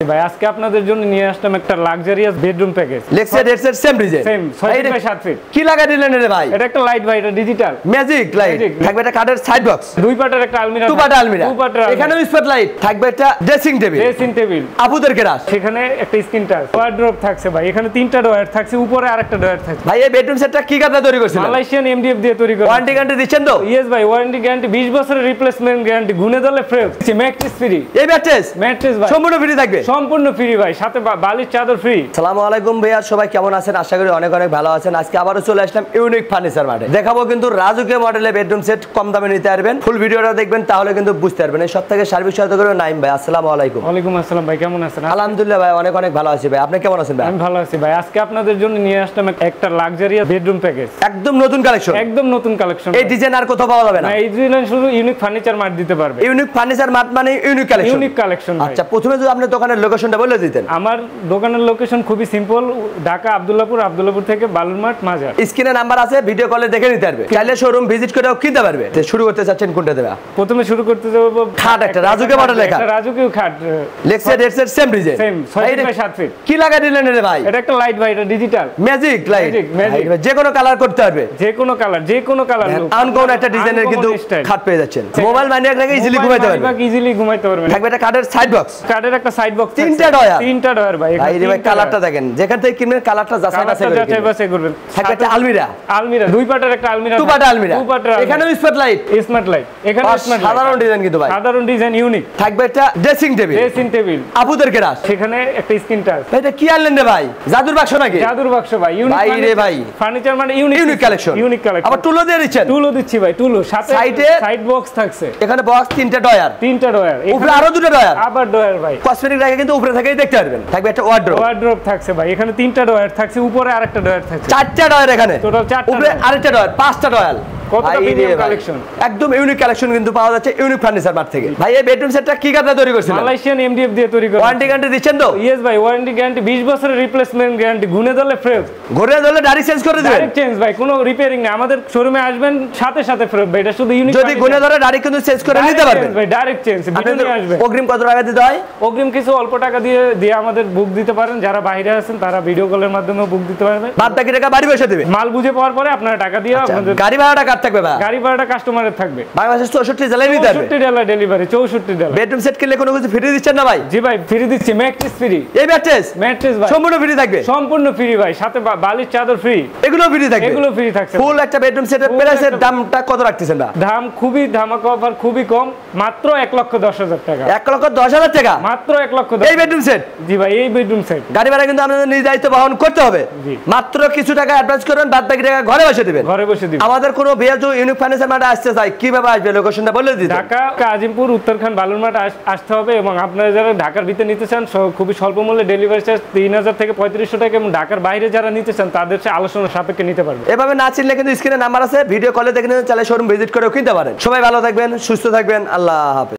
ভাই আজকে আপনাদের জন্য নিয়ে আসলাম একটা লাক্সারিয়াস বেডরুম প্যাকেজ। লেক্সার এর same design same 6 by 7 feet. কি লাগাই দিলেন রে ভাই? এটা একটা লাইট ভাই, এটা ডিজিটাল ম্যাজিক লাইট থাকবে। এটা কাঠের সাইড বক্স, দুই পাটের একটা আলমিরা, দুই পাটের আলমিরা। এখানেও স্পট লাইট থাকবে। একটা ড্রেসিং টেবিল আপুদের কেরাস। সেখানে একটা স্ক্রিন টাচ, ওয়ার্ড্রোব থাকছে ভাই। এখানে তিনটা ডয়ার থাকছে, উপরে আরেকটা ডয়ার থাকছে। ভাই এই বেডরুম সেটটা কি কাঠে তৈরি করছেন? মালয়েশিয়ান এমডিএফ দিয়ে তৈরি করা। ওয়ারেন্টি গ্যারান্টি দিচ্ছেন তো? ইয়েস ভাই, ওয়ারেন্টি গ্যারান্টি 20 বছরের রিপ্লেসমেন্ট গ্যারান্টি, গুনে দিলে ফ্রেশ। Mattress free. এই ম্যাট্রেস ভাই সম্পূর্ণ ফ্রি থাকবে, সম্পূর্ণ ফ্রি ভাই, সাথে বালিশ চাদর ফ্রি। আসসালামু আলাইকুম ভাইয়া, সবাই কেমন আছেন? আশা করি অনেক অনেক ভালো আছেন। আজকে আবারো চলে আসলাম ইউনিক ফার্নিচার মার্টে। দেখাবো কিন্তু রাজুকের মডেলের বেডরুম সেট, কম দামে নিতে পারবেন। ফুল ভিডিওটা দেখবেন, তাহলে কিন্তু বুঝতে পারবেন। এই সপ্তাহে সার্ভিস সহায়তা করবে নাইম ভাই। আসসালামু আলাইকুম। ওয়ালাইকুম আসসালাম ভাই, কেমন আছেন? আলহামদুলিল্লাহ ভাই, অনেক অনেক ভালো আছি ভাই। আপনি কেমন আছেন ভাই? আমি ভালো আছি ভাই। আজকে আপনাদের জন্য নিয়ে আসলাম একটা লাক্সারিয়াস বেডরুম প্যাকেজ, একদম নতুন কালেকশন, একদম নতুন কালেকশন। এই ডিজাইন আর কোথাও পাওয়া যাবে না। এই ডিজাইন শুধু ইউনিক ফার্নিচার মার্ট দিতে পারবে। ইউনিক ফার্নিচার মার্ট মানে ইউনিক কালেকশন, ইউনিক কালেকশন। আচ্ছা, প্রথমে যদি আপনি দোকানের লোকেশনটা বলে দিতেন। আমার দোকানের লোকেশন খুবই সিম্পল, ঢাকা আব্দুল্লাহপুর থেকে বালুরমাঠ মাজার। স্ক্রিনে নাম্বার আছে, ভিডিও কলে দেখে নিতে পারবে। চাইলে শোরুম ভিজিট করেও কিনতে পারবে। শুরু করতে চাচ্ছেন কোনটা দেবা? প্রথমে শুরু করতে যাব খাট, একটা রাজুকে মডেল লেখা, একটা রাজুকে খাট, লেক্সার এর same design, same 6 by 7 feet. কি লাগাই দিলেন রে ভাই? এটা একটা লাইট ভাই, এটা ডিজিটাল ম্যাজিক লাইট, যে কোনো কালার করতে পারবে, যে কোনো কালার আনকমন একটা ডিজাইনের কিন্তু খাট পেয়ে যাচ্ছেন। মোবাইল ম্যানিয়াক লাগে ইজিলি ঘুমাইতে পারবে, ইজিলি ঘুমাইতে পারবেন। থাকবে একটা কাঠের সাইড বক্স, কাঠের একটা সাইড বক্স, তিনটা ডয়ার ভাই। এই ভাই কালারটা দেখেন, যেখান থেকে কিনবেন কালারটা যাচাই বাছাই করবেন। থাকবে একটা আলমিরা, দুই পাটের একটা আলমিরা, দুই পাটের আলমিরা। এখানেও স্পট লাইট, এখানে সাধারণ ডিজাইন কিন্তু ভাই, সাধারণ ডিজাইন ইউনিক। থাকবে একটা ড্রেসিং টেবিল আপুদের কেরাস। সেখানে একটা স্ক্রিন টাচ। এটা কি আনলেন রে ভাই? জাদুর বাক্স নাকি? জাদুর বাক্স ভাই, ইউনিক ভাই রে ভাই, ফার্নিচার মানে ইউনিক কালেকশন। আবার টুলও দিয়ে দিচ্ছেন? টুলও দিচ্ছি ভাই, টুলও সাথে সাইড বক্স থাকছে। এখানে বক্স তিনটা ডয়ার, উপরে আরো দুটো ডয়ার, আবার ডয়ার ভাই। কসমেটিক রাখে কিন্তু উপরে থেকেই দেখতে পারবেন। থাকবে একটা ওয়ার্ড্রোব থাকছে ভাই। এখানে তিনটা ডয়ার থাকছে, উপরে আরেকটা ডয়ার থাকছে। চারটা ডয়ার, এখানে টোটাল চারটা, উপরে আরেকটা ডয়ার, পাঁচটা ডয়ার। কতটা প্রিমিয়াম কালেকশন, একদম ইউনিক কালেকশন কিন্তু পাওয়া যাচ্ছে ইউনিক ফার্নিচার মার্ট থেকে। ভাই এই বেডরুম সেটটা কি কাঠে তৈরি করছেন? মালয়েশিয়ান এমডিএফ দিয়ে তৈরি করা। ওয়ারেন্টি গ্যারান্টি দিচ্ছেন তো? ইয়েস ভাই, ওয়ারেন্টি গ্যারান্টি 20 বছরের রিপ্লেসমেন্ট গ্যারান্টি, গুনে দিলে ফ্রেশ। ঘুরে দিলে ডাইরেক্ট চেঞ্জ করে দিবেন? ডাইরেক্ট চেঞ্জ ভাই, কোনো রিপেয়ারিং না। আমাদের শোরুমে আসবেন, সাথে ফ্রেশ ভাই। এটা শুধু ইউনিক, যদি গুনে ধরে ডাইরেক্ট কিন্তু চেঞ্জ করে নিতে পারবেন ভাই। ডাইরেক্ট চেঞ্জ, ভিডিও নিয়ে আসবেন। অগ্রিম কত টাকা দিতে হয়? অগ্রিম কিছু অল্প টাকা দিয়ে আমাদের বুক দিতে পারেন। যারা বাইরে আছেন তারা ভিডিও কলের মাধ্যমে বুক দিতে পারবেন। বাদ বাকি টাকা বাড়ি বসে দিবেন। মাল বুঝে পাওয়ার পরে আপনারা টাকা দিয়ে আপনাদের গাড়ি ভাড়াটা কাট থাকবে ভাই? গাড়ি ভাড়াটা কাস্টমারের থাকবে। বাংলাদেশের 64 জেলায় নিতে পারবে। 64 জেলা ডেলিভারি, 64 জেলা। বেডরুম সেট কিনলে কোনো কিছু ফ্রি দিচ্ছেন না ভাই? জি ভাই, ফ্রি দিচ্ছি। Mattress free. এই ম্যাট্রেস ভাই সম্পূর্ণ ফ্রি থাকবে, সম্পূর্ণ ফ্রি ভাই, সাথে বালিশ চাদর ফ্রি। এগুলো ফ্রি থাকবে, এগুলো ফ্রি থাকছে। ফুল একটা বেডরুম সেটের প্রাইসের দামটা কত রাখতেছেন ভাই? দাম খুবই ধামাকা অফার, খুবই কম, মাত্র 1,10,000 টাকা। 1,10,000 টাকা মাত্র 1,10,000। এই বেডরুম সেট? জি ভাই, এই বেডরুম সেট। গাড়ি ভাড়া কিন্তু আপনাদের নিজ দায়িত্ব বহন করতে হবে। মাত্র কিছু টাকা অ্যাডভান্স করবেন, বাদ বাকি টাকা ঘরে বসে দিবেন। ঘরে বসে দিবেন। আমাদের কোনো বিয়ার যে ইউনিক ফার্নিচার মার্টে আসতে চাই, কিভাবে আসবে লোকেশনটা বলে দিন। ঢাকা আজিমপুর উত্তরখান বালুরমাঠ আসতে হবে। এবং আপনারা যারা ঢাকার ভিতরে নিতে চান, খুবই স্বল্প মূল্যে ডেলিভারি চার্জ 3,000 থেকে 3,500 টাকা, এবং ঢাকার বাইরে যারা নিতে চান তাদের সাথে আলোচনা সাপেক্ষে নিতে পারবেন। এভাবে না চিনলে কিন্তু স্ক্রিনে নাম্বার আছে, ভিডিও কলে দেখে নিতে চাইলে শোরুম ভিজিট করেও কিনতে পারেন। সবাই ভালো থাকবেন, সুস্থ থাকবেন, আল্লাহ হাফেজ।